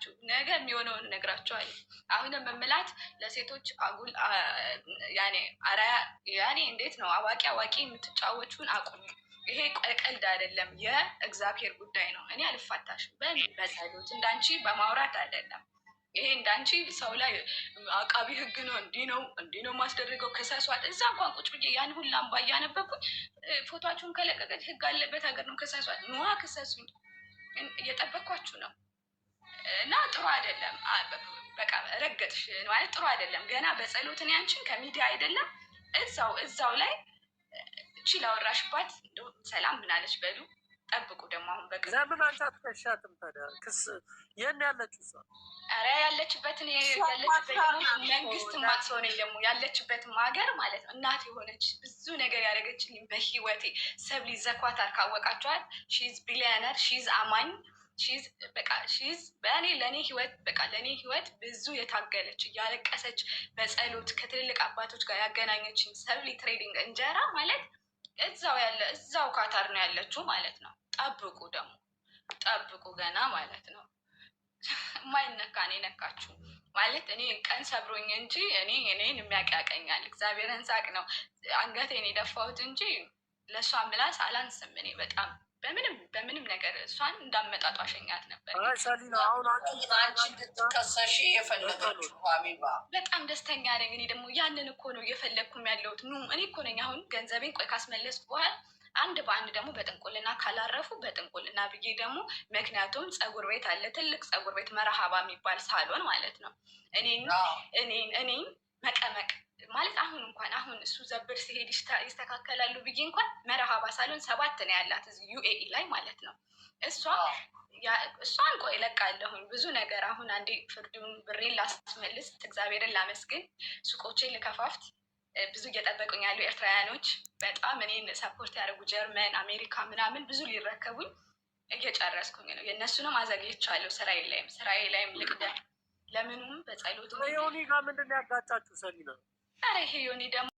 ትችላላችሁ። ነገ የሚሆነውን እነግራችኋለሁ። አሁንም የምላት ለሴቶች አጉል ያኔ እንዴት ነው አዋቂ የምትጫወቹን አቁሙ። ይሄ ቀልድ አይደለም፣ የእግዚአብሔር ጉዳይ ነው። እኔ አልፋታሽም በጸሎት እንዳንቺ በማውራት አይደለም። ይሄ እንዳንቺ ሰው ላይ አቃቢ ህግ ነው እንዲህ ነው ማስደረገው ከሰሷት። እዛ እንኳን ቁጭ ብዬ ያን ሁላ እምባ እያነበብኩኝ ፎቶቸውን ከለቀቀች ህግ አለበት ሀገር ነው ከሰሷት። ነዋ ክሰሱኝ፣ እየጠበቅኳችሁ ነው። እና ጥሩ አይደለም። በቃ ረገጥሽ ማለት ጥሩ አይደለም። ገና በጸሎት እኔ አንቺን ከሚዲያ አይደለም እዛው ላይ እቺ ላወራሽባት ሰላም ምናለች በሉ። ጠብቁ ደግሞ አሁን በቃ ለምን አንቺ አትከሻትም ታዲያ? ክስ የት ያለችው እሷ? ኧረ ያለችበትን መንግስት ማቅሰው ነኝ ደግሞ ያለችበትን ሀገር ማለት ነው። እናት የሆነች ብዙ ነገር ያደረገችልኝ በህይወቴ ሰብሊ ዘኳታር ካወቃችኋት፣ ሺዝ ቢሊዮነር፣ ሺዝ አማኝ፣ ሺዝ ለእኔ ህይወት ብዙ የታገለች እያለቀሰች በጸሎት ከትልልቅ አባቶች ጋር ያገናኘችኝ ሰብሊ ትሬዲንግ እንጀራ ማለት እዛው ካታር ነው ያለችው ማለት ነው። ጠብቁ ገና ማለት ነው። የማይነካ ነው የነካችሁ ማለት እኔ ቀን ሰብሮኝ እንጂ እኔን የሚያቀያቀኛል እግዚአብሔርን ሳቅ ነው አንገቴን የደፋሁት እንጂ ለእሷ ምላስ አላንስም። እኔ በጣም በምንም ነገር እሷን እንዳመጣጡ አሸኛት ነበር። እንድትከሰሽ የፈለገችው ሀቢባ በጣም ደስተኛ ነኝ። እኔ ደግሞ ያንን እኮ ነው እየፈለግኩም ያለሁት። እኔ እኮ ነኝ አሁን ገንዘቤን ቆይ ካስመለስኩ በኋላ አንድ በአንድ ደግሞ በጥንቁልና ካላረፉ በጥንቁልና ብዬ ደግሞ ምክንያቱም ፀጉር ቤት አለ፣ ትልቅ ፀጉር ቤት መርሃባ የሚባል ሳሎን ማለት ነው። እኔን መቀመቅ ማለት አሁን እሱ ዘብር ሲሄድ ይስተካከላሉ ብዬ እንኳን መርሃባ ሳሎን 7 ነው ያላት እዚህ ዩኤኢ ላይ ማለት ነው። እሷን ቆይ እለቃለሁኝ ብዙ ነገር። አሁን አንዴ ፍርዱን ብሬን ላስመልስ፣ እግዚአብሔርን ላመስግን፣ ሱቆቼን ልከፋፍት፣ ብዙ እየጠበቁኝ ያሉ ኤርትራውያኖች በጣም እኔን ሰፖርት ያደረጉ ጀርመን፣ አሜሪካ ምናምን ብዙ ሊረከቡኝ እየጨረስኩኝ ነው። የእነሱንም አዘግይቻለሁ። ስራዬ ላይም ልቅደም። ለምኑም በጸሎት ዮኒ ጋር ምንድን ነው ያጋጫችሁ? ሰኒ ነው። ኧረ ይሄ ዮኒ ደግሞ